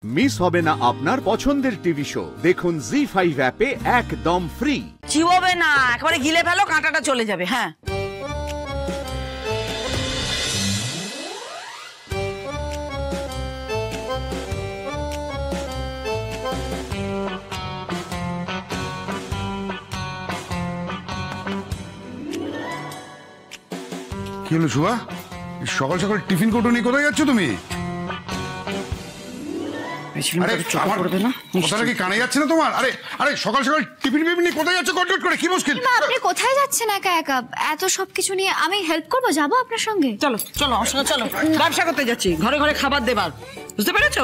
Miss হবে না আপনার পছন্দের টিভি শো। দেখুন জি5 অ্যাপে একদম ফ্রি। চিবোবে না, একেবারে গিলে ফেলো, কাঁটাটা চলে যাবে। হ্যাঁ, কি হলো শুভা, সকাল সকাল টিফিন কোটো নিয়ে কোথায় যাচ্ছ তুমি? কথাটা কি কানে যাচ্ছে না তোমার? আরে আরে সকাল সকাল টিফিন নিয়ে কোথায় যাচ্ছ? কটকট করে কি মুশকিল? আপনি কোথায় যাচ্ছেন একা একা? এত সবকিছু নিয়ে আমি হেল্প করবো, যাবো আপনার সঙ্গে। চলো চলো আমার সঙ্গে চলো, ব্যবসা করতে যাচ্ছি, ঘরে ঘরে খাবার দেবার, বুঝতে পেরেছো?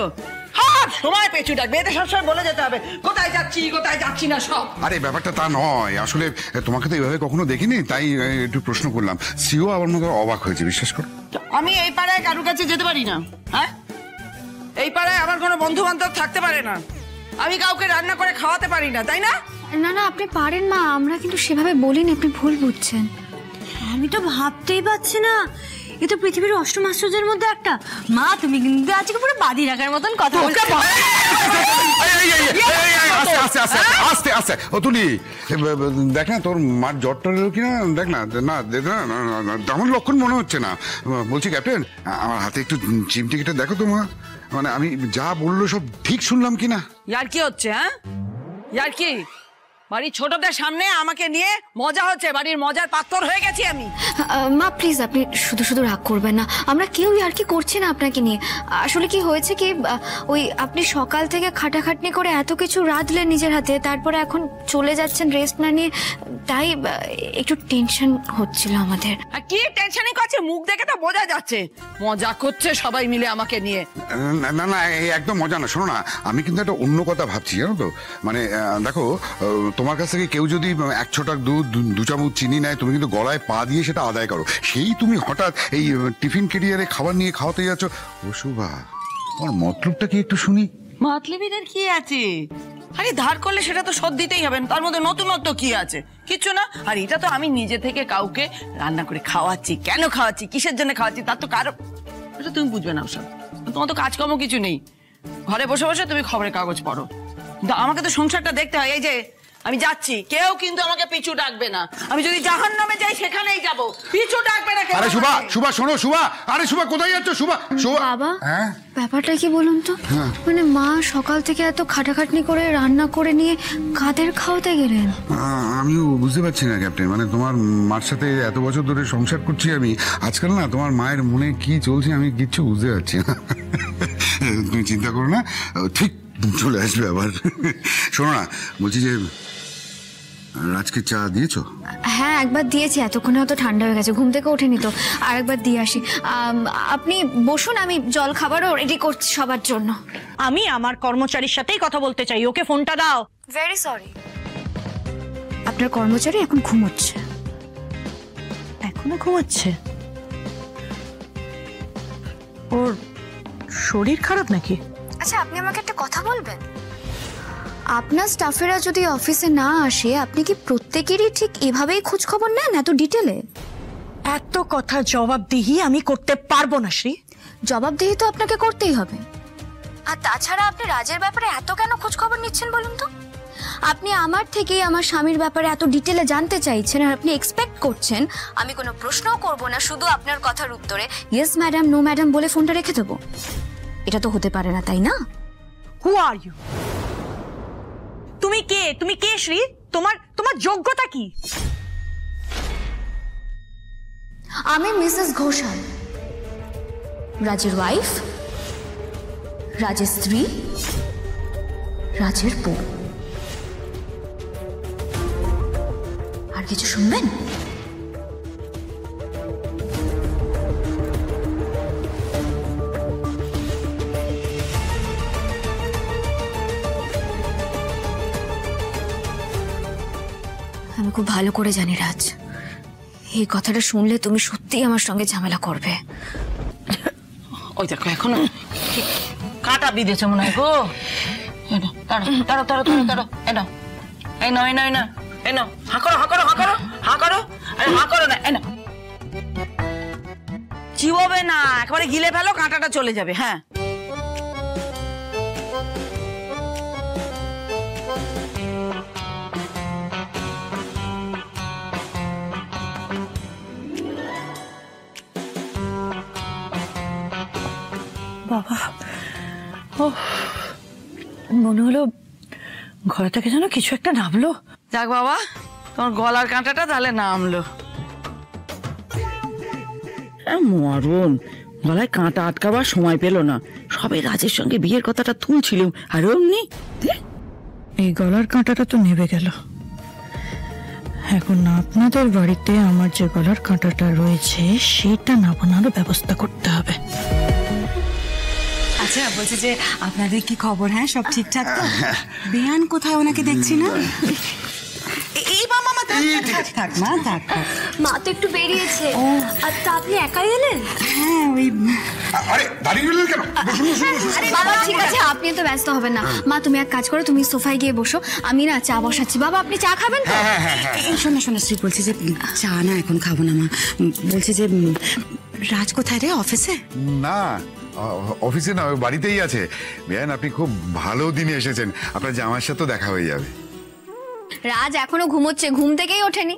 তোমার পেছু ডাকবে, এতে সবসময় বলে যেতে হবে কোথায় যাচ্ছি না সব। আরে ব্যাপারটা তা নয়, আসলে তোমাকে তো এইভাবে কখনো দেখিনি, তাই একটু প্রশ্ন করলাম। সিও আমার মতো অবাক হয়েছে, বিশ্বাস করো। আমি এই পাড়ায় কারুর কাছে যেতে পারি না। হ্যাঁ, এই পাড়ায় আমার কোনো বন্ধু বান্ধব থাকতে পারে না, আমি কাউকে রান্না করে খাওয়াতে পারি না, তাই না? না না, আপনি পারেন মা, আমরা কিন্তু সেভাবে বলিনি, আপনি ভুল বুঝছেন। আমি তো ভাবতেই পারছি না, এ তো পৃথিবীর অষ্টম আশ্চর্যের মধ্যে একটা। মা তুমি কিন্তু আজকে পুরো বাদি রাখার মতন কথা বলছো। আস্তে আস্তে ও তুলি, দেখ না তোর মার জ্বরটা এলো কিনা, দেখ না। না তেমন লক্ষণ মনে হচ্ছে না। বলছি ক্যাপ্টেন, আমার হাতে একটু চিমটি কেটে দেখো তো মা, মানে আমি যা বললো সব ঠিক শুনলাম কিনা। ইয়ার কি হচ্ছে? হ্যাঁ, ইয়ার কি? বাড়ির ছোটদের সামনে আমাকে নিয়ে মজা হচ্ছে, বাড়ির মজার পাত্র হয়ে গেছি আমি। মা প্লিজ, আপনি শুধু শুধু রাগ করবেন না, আমরা কেউ আর কি করছি না আপনাকে নিয়ে। আসলে কি হয়েছে কি, ওই আপনি সকাল থেকে খাটাখাটনি করে এত কিছু রাঁধলেন নিজের হাতে, তারপরে এখন চলে যাচ্ছেন রেস্ট না নিয়ে, তাই একটু টেনশন হচ্ছিল আমাদের। আর কি টেনশনই করছে? মুখ দেখে তো বোঝা যাচ্ছে মজা করছে সবাই মিলে আমাকে নিয়ে। না না, একদম মজা না। শোনো না, আমি কিন্তু একটা অন্য কথা ভাবছি, জানো তো। মানে দেখো, তোমার কাছ থেকে কেউ যদি 1 ছোটা দুধ 2 চামচ চিনি নেয়, তুমি কিন্তু গলায় পা দিয়ে সেটা আদায় করো। সেই তুমি হঠাৎ এই টিফিন ক্যারিয়ারে খাবার নিয়ে খাওয়াতে যাচ্ছ। ও শুভা, আমার মতলবটা কি একটু শুনি। মতলবিদের কি আছে? আরে ধার করলে সেটা তো শোধ দিতেই হবে, তার মধ্যে নতুনত্ব কি আছে? কিচ্ছু না। আর এটা তো আমি নিজে থেকে কাউকে রান্না করে খাওয়াচ্ছি। কেন খাওয়াচ্ছি, কিসের জন্য খাওয়াচ্ছি, তার তো কারণ এটা তুমি বুঝবে না। ওসব তোমার তো কাজকর্ম কিছু নেই, ঘরে বসে বসে তুমি খবরের কাগজ পড়ো। আমাকে তো সংসারটা দেখতে হয়। এই যে আমি যাচ্ছি, কেউ কিন্তু আমাকে পিছু ডাকবে না। আমি যদি জাহান্নামে যাই সেখানেই যাব, পিছু ডাকবে না কেউ। আরে শুভা, শুভা শোনো শুভা, আরে শুভা কোথায় যাচ্ছ? শুভা শুভা বাবা, হ্যাঁ ব্যাপারটা কি বলুন তো? মানে মা সকাল থেকে এত খাটাখাটনি করে রান্না করে নিয়ে কাদের খাওয়াতে গেলেন? আমিও বুঝতে পারছি না ক্যাপ্টেন, মানে তোমার মার সাথে এত বছর ধরে সংসার করছি আমি, আজকাল না তোমার মায়ের মনে কি চলছে আমি কিচ্ছু বুঝতে পারছি না। তুমি চিন্তা করো না, ঠিক চলে আসবে আবার। শোনো না, বলছি যে রাজকে চা দিয়েছো? হ্যাঁ, একবার দিয়েছি, এতক্ষণে হয়তো ঠান্ডা হয়ে গেছে, ঘুম থেকে ওঠেনি তো, আর একবার দিয়ে আসি। আপনি বসুন, আমি জল খাবারও রেডি করছি সবার জন্য। আমি আমার কর্মচারীর সাথেই কথা বলতে চাই, ওকে ফোনটা দাও। ভেরি সরি, আপনার কর্মচারী এখন ঘুমোচ্ছে। এখনো ঘুমাচ্ছে? ওর শরীর খারাপ নাকি? আচ্ছা, আপনি আমাকে একটা কথা বলবেন, আপনার স্টাফেরা যদি অফিসে না আসে, আপনি কি প্রত্যেকেরই ঠিক এভাবেই খোঁজ খবর নেন এত ডিটেলে? এত কথা জবাবদিহি আমি করতে পারবো না শ্রী। জবাবদিহি তো আপনাকে করতেই হবে। আর তাছাড়া আপনি রাজের ব্যাপারে এত কেন খোঁজ খবর নিচ্ছেন বলুন তো? আপনি আমার থেকেই আমার স্বামীর ব্যাপারে এত ডিটেলে জানতে চাইছেন, আর আপনি এক্সপেক্ট করছেন আমি কোনো প্রশ্নও করব না, শুধু আপনার কথার উত্তরে ইয়েস ম্যাডাম নো ম্যাডাম বলে ফোনটা রেখে দেবো। এটা তো হতে পারে না, তাই না? হু আর ইউ? তুমি কে? তুমি কে শ্রী? তোমার যোগ্যতা কি? আমি মিসেস ঘোষাল, রাজের ওয়াইফ, রাজের স্ত্রী, রাজের বউ। আর কিছু শুনবেন? আমি খুব ভালো করে জানি রাজ, এই কথাটা শুনলে তুমি সত্যিই আমার সঙ্গে ঝামেলা করবে। ওই দেখো এখনো কাটা বিঁধেছে মনে হয় গো। তাড়ো তাড়ো তাড়ো তাড়ো, এনো এই নাও এই নাও এই নাও এই নাও, হা করো হা করো হা করো হা করো, আরে হা করো না, এনো। চিবোবে না, একেবারে গিলে ফেলো, কাঁটাটা চলে যাবে। হ্যাঁ, বাবা, ও মনে হলো ঘরে থেকে যেন কিছু একটা নামলো। যাক বাবা, তোমার গলার কাঁটাটা তাহলে নামলো। মরণ, গলায় কাঁটা আটকাবার সময় পেল না, সবে রাজের সঙ্গে বিয়ের কথাটা তুলছিলাম, আর অমনি এই গলার কাঁটাটা তো নেবে গেল। এখন আপনাদের বাড়িতে আমার যে গলার কাঁটাটা রয়েছে সেটা নামানোর ব্যবস্থা করতে হবে। আচ্ছা, বলছি যে আপনাদের কি খবর? হ্যাঁ, সব ঠিকঠাক তো? বেয়ান কোথায়? ওনাকে দেখছি না। এই মা, মামা থাক মা, থাক। মা তো একটু বেরিয়েছে। আর তা আপনি একাই এলেন? হ্যাঁ, ওই আরে দাঁড়িয়ে গেলেন কেন? বসুন, বসুন, বসুন। বাবা ঠিক আছে, আপনি তো ব্যস্ত হবেন না। মা তুমি এক কাজ করো, তুমি সোফায় গিয়ে বসো, আমি না চা বসাচ্ছি। বাবা আপনি চা খাবেন তো? শোনা শ্রী, বলছি যে চা না এখন খাবো না মা। বলছি যে রাজ কোথায় রে? অফিসে? না, অফিসে না, ওই বাড়িতেই আছে। বেয়ান, আপনি খুব ভালো দিনে এসেছেন, আপনার জামার সাথেও দেখা হয়ে যাবে। রাজ এখনো ঘুমোচ্ছে, ঘুম থেকেই ওঠেনি।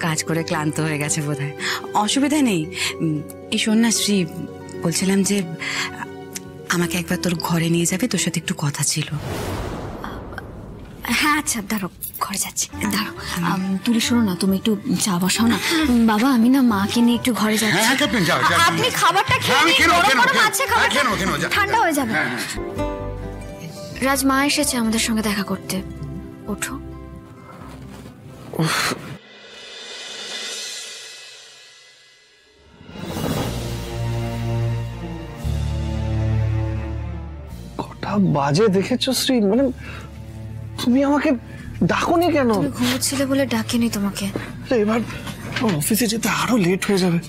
কাজ করে ক্লান্ত হয়ে গেছে বোধহয়। অসুবিধা নেই। এই শোন না শ্রী, বলছিলাম যে আমাকে একবার তোর ঘরে নিয়ে যাবে, তোর সাথে একটু কথা ছিল। হ্যাঁ আচ্ছা, দাঁড়ো, ঘরে যাচ্ছি, দাঁড়ো। তুলি শোনো না, তুমি একটু চা বসাও না। বাবা আমি না মাকে নিয়ে একটু ঘরে যাচ্ছি। হ্যাঁ, ক্যাপ্টেন, যাও, যাও। আপনি খাবারটা খেয়ে আমি নিন, কেন, গরম কেন, গরম কেন? আছে খাবার। কেন, কেন, যা, ঠান্ডা হয়ে যাবে। হ্যাঁ, হ্যাঁ। রাজ, মা এসেছে আমাদের সঙ্গে দেখা করতে, ওঠো। কটা বাজে দেখেছো শ্রী? মানে তুমি আমাকে ডাকোনি কেন? তুমি ঘুমোচ্ছিলে বলে ডাকিনি তোমাকে। এবার অফিসে যেতে আরো লেট হয়ে যাবে।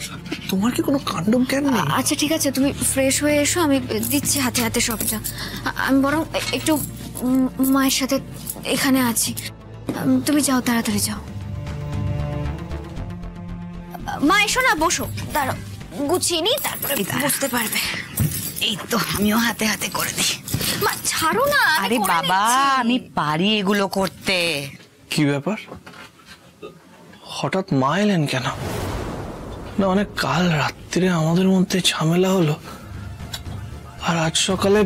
তোমার কি কোনো কাণ্ডম কেন নেই? আচ্ছা ঠিক আছে, তুমি ফ্রেশ হয়ে এসো, আমি দিচ্ছি হাতে হাতে সবটা। আমি বরং একটু মায়ের সাথে এখানে আছি। তুমি যাও, তাড়াতাড়ি যাও। মা এসো না, বসো, দাঁড়াও, গুছিয়ে নি, তারপরে বুঝতে পারবে। এই তো আমিও হাতে হাতে করে দিই। মা ছাড়ো না। আরে বাবা, আমি পারি এগুলো করতে। কি ব্যাপার, হঠাৎ মা এলেন কেন? না মানে কাল রাত্রিরে আমাদের মধ্যে ঝামেলা হলো, আর আজ সকালে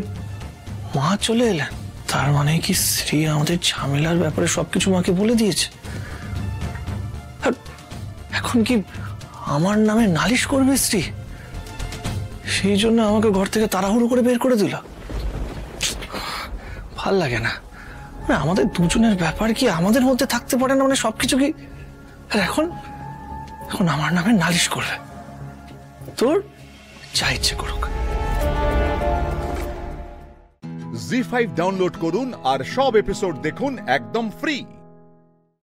মা চলে এলেন। তার মানে কি শ্রী আমাদের ঝামেলার ব্যাপারে সবকিছু মাকে বলে দিয়েছে? আর এখন কি আমার নামে নালিশ করবে শ্রী? সেই জন্য আমাকে ঘর থেকে তাড়াহুড়ো করে বের করে দিল। ভাল লাগে না। মানে আমাদের দুজনের ব্যাপার কি আমাদের মধ্যে থাকতে পারে না? মানে সবকিছু কি, আর এখন এখন আমার নামে নালিশ করবে? তোর যা ইচ্ছে করুক। জি5 ডাউনলোড করুন আর সব এপিসোড দেখুন একদম ফ্রি।